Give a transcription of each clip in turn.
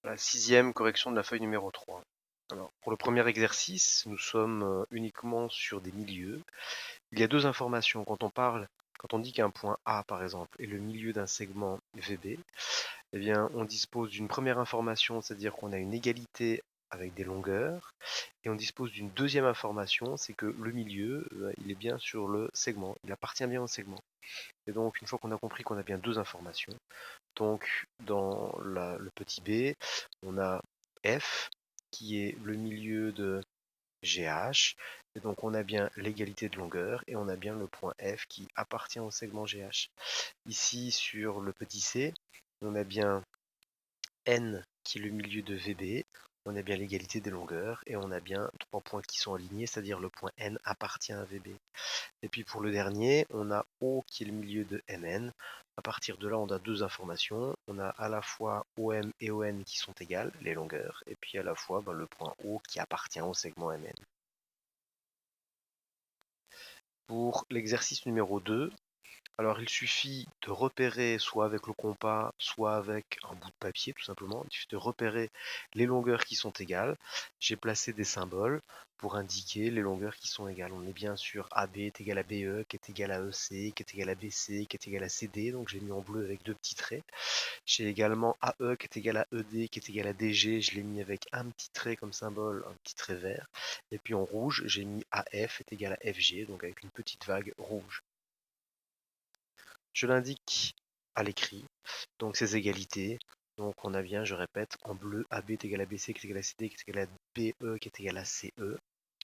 La sixième correction de la feuille numéro 3. Alors, pour le premier exercice, nous sommes uniquement sur des milieux. Il y a deux informations. Quand on dit qu'un point A, par exemple, est le milieu d'un segment VB, eh bien, on dispose d'une première information, c'est-à-dire qu'on a une égalité avec des longueurs, et on dispose d'une deuxième information, c'est que le milieu, il est bien sur le segment, il appartient bien au segment. Et donc, une fois qu'on a compris qu'on a bien deux informations, donc dans le petit b, on a F qui est le milieu de GH, et donc on a bien l'égalité de longueur, et on a bien le point F qui appartient au segment GH. Ici, sur le petit c, on a bien N qui est le milieu de VB, on a bien l'égalité des longueurs, et on a bien trois points qui sont alignés, c'est-à-dire le point N appartient à VB. Et puis pour le dernier, on a O qui est le milieu de MN. À partir de là, on a deux informations. On a à la fois OM et ON qui sont égales, les longueurs, et puis à la fois le point O qui appartient au segment MN. Pour l'exercice numéro 2, alors il suffit de repérer soit avec le compas, soit avec un bout de papier tout simplement, il suffit de repérer les longueurs qui sont égales. J'ai placé des symboles pour indiquer les longueurs qui sont égales. On est bien sûr AB est égal à BE, qui est égal à EC, qui est égal à BC, qui est égal à CD, donc j'ai mis en bleu avec deux petits traits. J'ai également AE qui est égal à ED, qui est égal à DG, je l'ai mis avec un petit trait comme symbole, un petit trait vert. Et puis en rouge, j'ai mis AF est égal à FG, donc avec une petite vague rouge. Je l'indique à l'écrit, donc ces égalités. Donc on a bien, je répète, en bleu, AB est égal à BC, qui est égal à CD, qui est égal à BE, qui est égal à CE.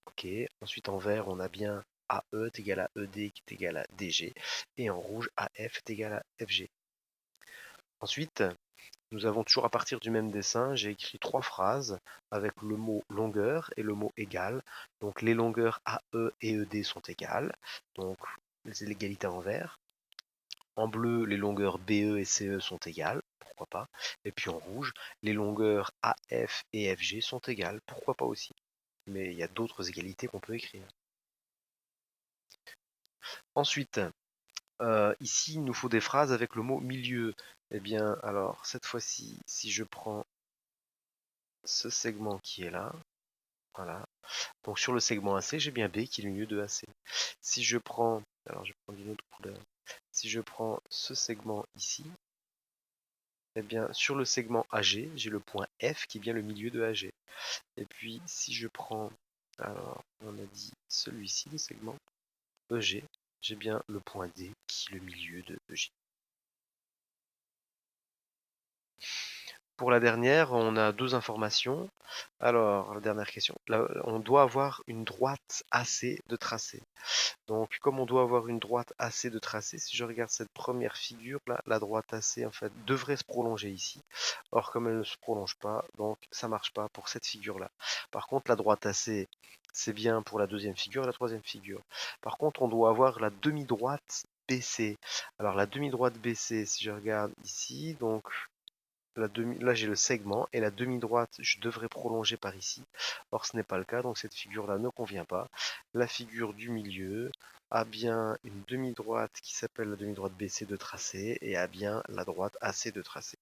Ok. Ensuite en vert, on a bien AE est égal à ED, qui est égal à DG. Et en rouge, AF est égal à FG. Ensuite, nous avons toujours à partir du même dessin, j'ai écrit trois phrases avec le mot longueur et le mot égal. Donc les longueurs AE et ED sont égales, donc c'est l'égalité en vert. En bleu, les longueurs BE et CE sont égales, pourquoi pas. Et puis en rouge, les longueurs AF et FG sont égales, pourquoi pas aussi. Mais il y a d'autres égalités qu'on peut écrire. Ensuite, ici, il nous faut des phrases avec le mot milieu. Eh bien, alors, cette fois-ci, si je prends ce segment qui est là, voilà. Donc sur le segment AC, j'ai bien B qui est le milieu de AC. Si je prends, alors je prends une autre couleur. Si je prends ce segment ici, eh bien, sur le segment AG, j'ai le point F qui est bien le milieu de AG. Et puis, si je prends, alors, on a dit celui-ci, le segment EG, j'ai bien le point D qui est le milieu de EG. Pour la dernière, on a deux informations. Alors, la dernière question, là, on doit avoir une droite AC de tracé. Donc, comme on doit avoir une droite AC de tracé, si je regarde cette première figure, là, la droite AC, en fait, devrait se prolonger ici. Or, comme elle ne se prolonge pas, donc ça ne marche pas pour cette figure-là. Par contre, la droite AC, c'est bien pour la deuxième figure et la troisième figure. Par contre, on doit avoir la demi-droite BC. Alors, la demi-droite BC, si je regarde ici, donc là j'ai le segment et la demi-droite je devrais prolonger par ici. Or ce n'est pas le cas, donc cette figure là ne convient pas. La figure du milieu a bien une demi-droite qui s'appelle la demi-droite BC de tracé et a bien la droite AC de tracé.